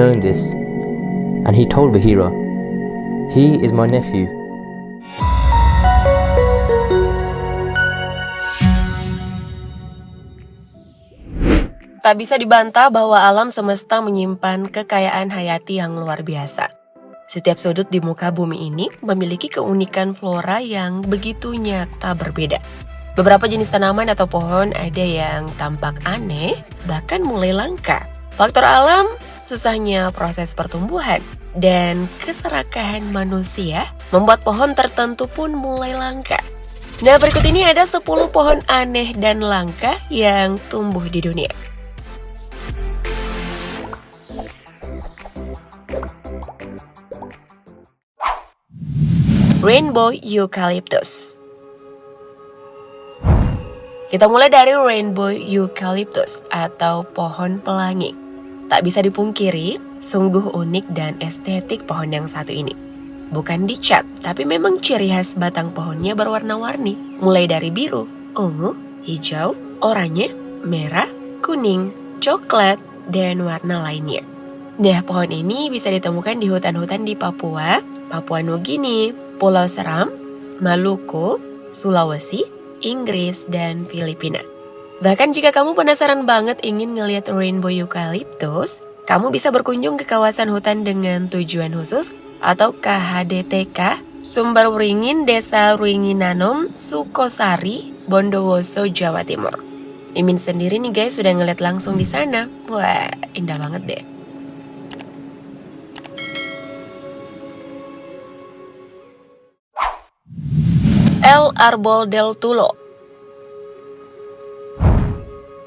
known this, and he told Bahira, "He is my nephew." Tak bisa dibantah bahwa alam semesta menyimpan kekayaan hayati yang luar biasa. Setiap sudut di muka bumi ini memiliki keunikan flora yang begitu nyata berbeda. Beberapa jenis tanaman atau pohon ada yang tampak aneh, bahkan mulai langka. Faktor alam, susahnya proses pertumbuhan, dan keserakahan manusia membuat pohon tertentu pun mulai langka. Nah, berikut ini ada 10 pohon aneh dan langka yang tumbuh di dunia. Rainbow Eucalyptus. Kita mulai dari Rainbow Eucalyptus atau pohon pelangi. Tak bisa dipungkiri, sungguh unik dan estetik pohon yang satu ini. Bukan dicat, tapi memang ciri khas batang pohonnya berwarna-warni, mulai dari biru, ungu, hijau, oranye, merah, kuning, coklat, dan warna lainnya. Nah, pohon ini bisa ditemukan di hutan-hutan di Papua, Papua Nugini, Pulau Seram, Maluku, Sulawesi, Inggris, dan Filipina. Bahkan jika kamu penasaran banget ingin ngelihat Rainbow Eucalyptus, kamu bisa berkunjung ke kawasan hutan dengan tujuan khusus atau KHDTK, Sumber Wringin, Desa Wringinanom, Sukosari, Bondowoso, Jawa Timur. Mimin sendiri nih guys sudah ngeliat langsung di sana. Wah, indah banget deh. El Árbol del Tulo.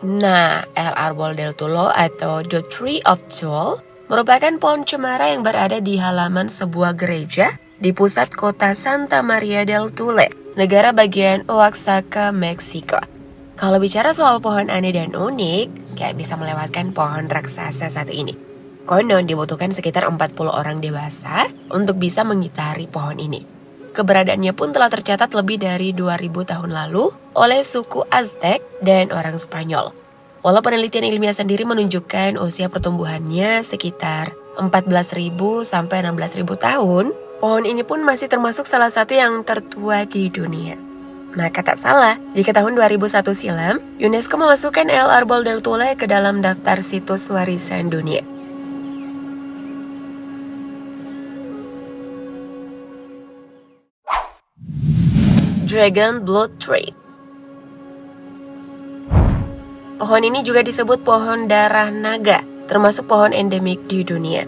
Nah, El Árbol del Tulo atau The Tree of Tulle merupakan pohon cemara yang berada di halaman sebuah gereja di pusat kota Santa Maria del Tulle, negara bagian Oaxaca, Meksiko. Kalau bicara soal pohon aneh dan unik, gak bisa melewatkan pohon raksasa satu ini. Konon dibutuhkan sekitar 40 orang dewasa untuk bisa mengitari pohon ini. Keberadaannya pun telah tercatat lebih dari 2000 tahun lalu oleh suku Aztec dan orang Spanyol. Walau penelitian ilmiah sendiri menunjukkan usia pertumbuhannya sekitar 14.000 sampai 16.000 tahun, pohon ini pun masih termasuk salah satu yang tertua di dunia. Maka tak salah jika tahun 2001 silam, UNESCO memasukkan El Árbol del Tulle ke dalam daftar situs warisan dunia. Dragon Blood Tree. Pohon ini juga disebut pohon darah naga, termasuk pohon endemik di dunia.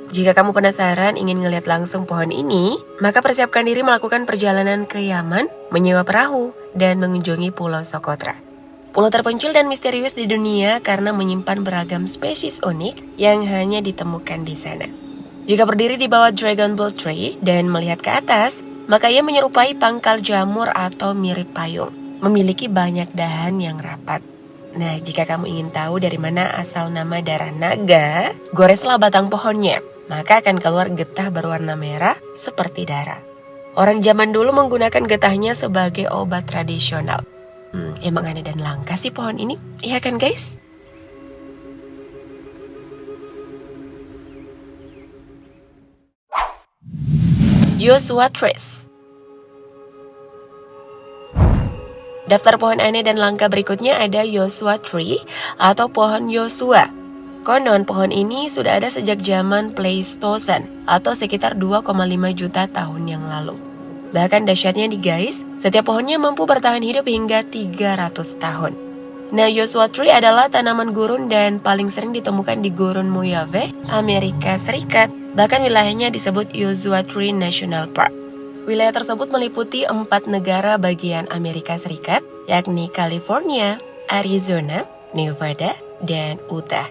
Jika kamu penasaran ingin ngelihat langsung pohon ini, maka persiapkan diri melakukan perjalanan ke Yaman, menyewa perahu, dan mengunjungi Pulau Socotra. Pulau terpencil dan misterius di dunia karena menyimpan beragam spesies unik yang hanya ditemukan di sana. Jika berdiri di bawah Dragon Blood Tree dan melihat ke atas, maka ia menyerupai pangkal jamur atau mirip payung, memiliki banyak dahan yang rapat. Nah, jika kamu ingin tahu dari mana asal nama darah naga, goreslah batang pohonnya, maka akan keluar getah berwarna merah seperti darah. Orang zaman dulu menggunakan getahnya sebagai obat tradisional. Emang aneh dan langka sih pohon ini, iya kan guys? Joshua Trees. Daftar pohon aneh dan langka berikutnya ada Joshua Tree atau pohon Yosua. Konon pohon ini sudah ada sejak zaman Pleistocene atau sekitar 2,5 juta tahun yang lalu. Bahkan dahsyatnya nih guys, setiap pohonnya mampu bertahan hidup hingga 300 tahun. Nah, Joshua Tree adalah tanaman gurun dan paling sering ditemukan di Gurun Mojave, Amerika Serikat. Bahkan wilayahnya disebut Joshua Tree National Park. Wilayah tersebut meliputi 4 negara bagian Amerika Serikat, yakni California, Arizona, Nevada, dan Utah.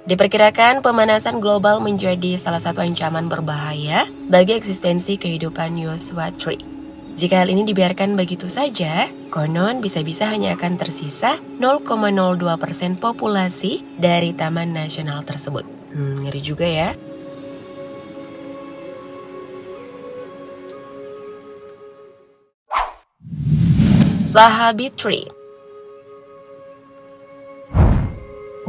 Diperkirakan pemanasan global menjadi salah satu ancaman berbahaya bagi eksistensi kehidupan Joshua Tree. Jika hal ini dibiarkan begitu saja, konon bisa-bisa hanya akan tersisa 0,02% populasi dari taman nasional tersebut. Ngeri juga ya. Sahabi Tree.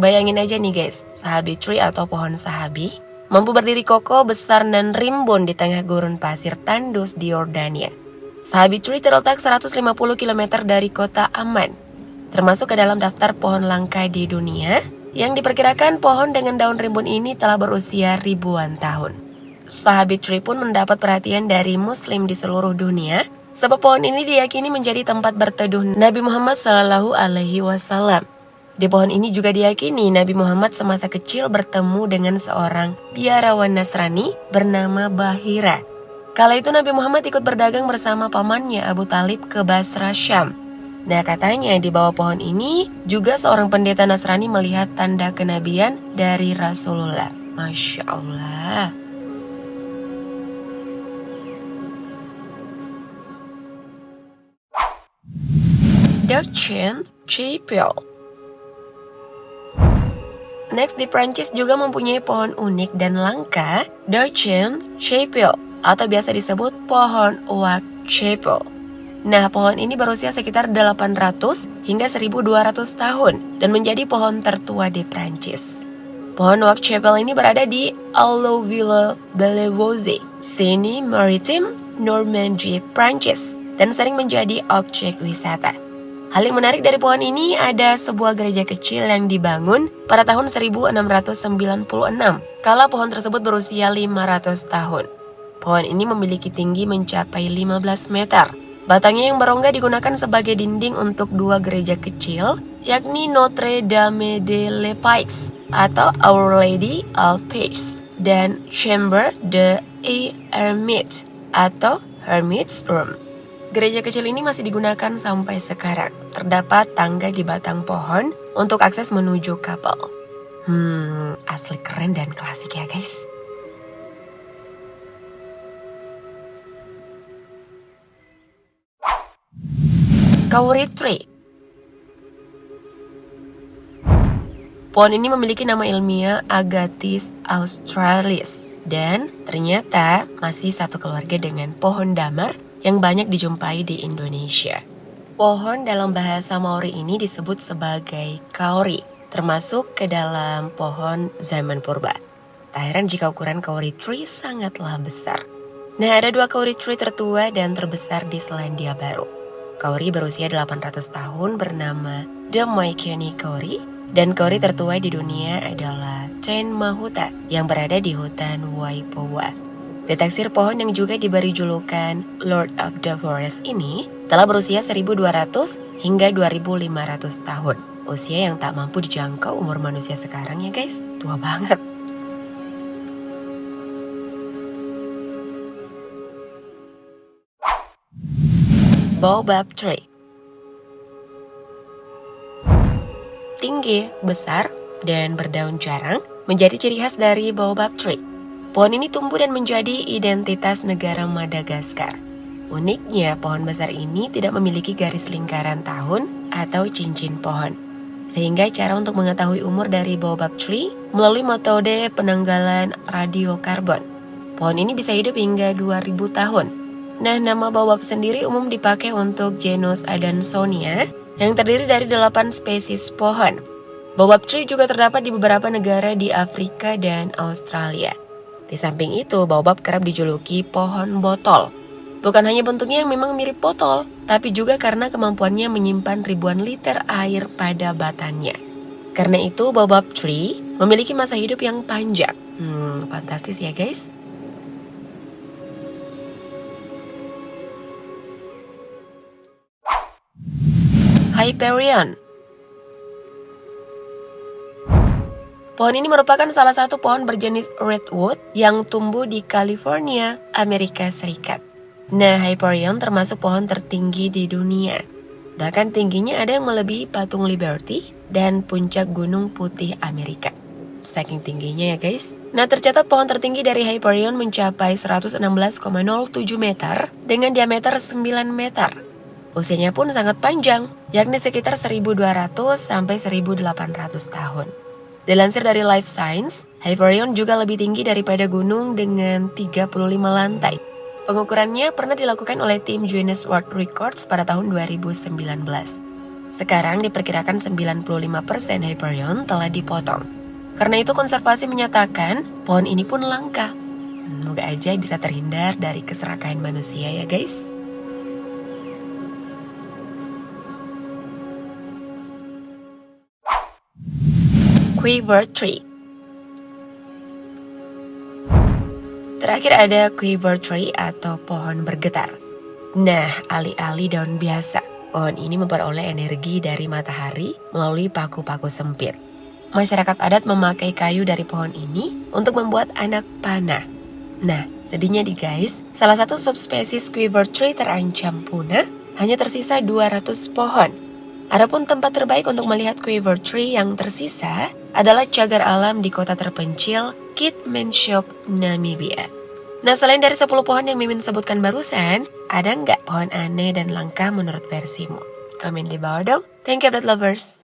Bayangin aja nih guys, sahabi tree atau pohon sahabi mampu berdiri kokoh, besar dan rimbun di tengah gurun pasir tandus di Yordania. Sahabi Tree terletak 150 km dari kota Amman, termasuk ke dalam daftar pohon langka di dunia, yang diperkirakan pohon dengan daun rimbun ini telah berusia ribuan tahun. Sahabi Tree pun mendapat perhatian dari Muslim di seluruh dunia, sebab pohon ini diyakini menjadi tempat berteduh Nabi Muhammad SAW. Di pohon ini juga diyakini Nabi Muhammad semasa kecil bertemu dengan seorang biarawan Nasrani bernama Bahira. Kala itu Nabi Muhammad ikut berdagang bersama pamannya Abu Talib ke Basra, Syam. Nah, katanya di bawah pohon ini juga seorang pendeta Nasrani melihat tanda kenabian dari Rasulullah. Masya Allah. Deutschen Chapel. Next, di Prancis juga mempunyai pohon unik dan langka, Deutschen Chapel, atau biasa disebut pohon Oak Chapel. Nah, pohon ini berusia sekitar 800 hingga 1200 tahun dan menjadi pohon tertua di Prancis. Pohon Oak Chapel ini berada di Allouville-Bellevose, Seine-Maritime, Normandie, Prancis, dan sering menjadi objek wisata. Hal yang menarik dari pohon ini ada sebuah gereja kecil yang dibangun pada tahun 1696, kala pohon tersebut berusia 500 tahun. Pohon ini memiliki tinggi mencapai 15 meter. Batangnya yang berongga digunakan sebagai dinding untuk dua gereja kecil, yakni Notre Dame de l'Épix atau Our Lady of Peace dan Chamber de l'Ermite atau Hermit's Room. Gereja kecil ini masih digunakan sampai sekarang. Terdapat tangga di batang pohon untuk akses menuju kapel. Asli keren dan klasik ya guys. Kauri Tree. Pohon ini memiliki nama ilmiah Agathis australis dan ternyata masih satu keluarga dengan pohon damar yang banyak dijumpai di Indonesia. Pohon dalam bahasa Maori ini disebut sebagai kauri, termasuk ke dalam pohon zaman purba. Tak heran jika ukuran kauri tree sangatlah besar. Nah, ada dua kauri tree tertua dan terbesar di Selandia Baru. Kauri berusia 800 tahun bernama The Maikeni Kauri, dan kauri tertua di dunia adalah Ten Mahuta yang berada di hutan Waipoua. Ditaksir pohon yang juga diberi julukan Lord of the Forest ini telah berusia 1200 hingga 2500 tahun. Usia yang tak mampu dijangkau umur manusia sekarang ya guys, tua banget. Baobab Tree. Tinggi, besar, dan berdaun jarang menjadi ciri khas dari Baobab Tree. Pohon ini tumbuh dan menjadi identitas negara Madagaskar. Uniknya, pohon besar ini tidak memiliki garis lingkaran tahun atau cincin pohon. Sehingga cara untuk mengetahui umur dari Baobab Tree melalui metode penanggalan radiokarbon. Pohon ini bisa hidup hingga 2000 tahun. Nah, nama baobab sendiri umum dipakai untuk genus Adansonia yang terdiri dari 8 spesies pohon. Baobab tree juga terdapat di beberapa negara di Afrika dan Australia. Di samping itu, baobab kerap dijuluki pohon botol. Bukan hanya bentuknya yang memang mirip botol, tapi juga karena kemampuannya menyimpan ribuan liter air pada batangnya. Karena itu, baobab tree memiliki masa hidup yang panjang. Fantastis ya guys. Hyperion. Pohon ini merupakan salah satu pohon berjenis redwood yang tumbuh di California, Amerika Serikat. Nah, Hyperion termasuk pohon tertinggi di dunia. Bahkan tingginya ada yang melebihi patung Liberty dan puncak Gunung Putih Amerika. Saking tingginya ya guys. Nah, tercatat pohon tertinggi dari Hyperion mencapai 116,07 meter dengan diameter 9 meter. Usianya pun sangat panjang, yakni sekitar 1200 sampai 1800 tahun. Dilansir dari Life Science, Hyperion juga lebih tinggi daripada gunung dengan 35 lantai. Pengukurannya pernah dilakukan oleh tim Guinness World Records pada tahun 2019. Sekarang diperkirakan 95% Hyperion telah dipotong. Karena itu konservasi menyatakan pohon ini pun langka. Moga aja bisa terhindar dari keserakahan manusia ya guys. Quiver Tree. Terakhir ada Quiver Tree atau pohon bergetar. Nah, alih-alih daun biasa, pohon ini memperoleh energi dari matahari melalui paku-paku sempit. Masyarakat adat memakai kayu dari pohon ini untuk membuat anak panah. Nah, sedihnya nih guys, salah satu subspesies Quiver Tree terancam punah, hanya tersisa 200 pohon. Adapun tempat terbaik untuk melihat Quiver Tree yang tersisa adalah cagar alam di kota terpencil Keetmanshoop, Namibia. Nah, selain dari 10 pohon yang Mimin sebutkan barusan, ada nggak pohon aneh dan langka menurut versimu? Komen di bawah dong. Thank you, update lovers.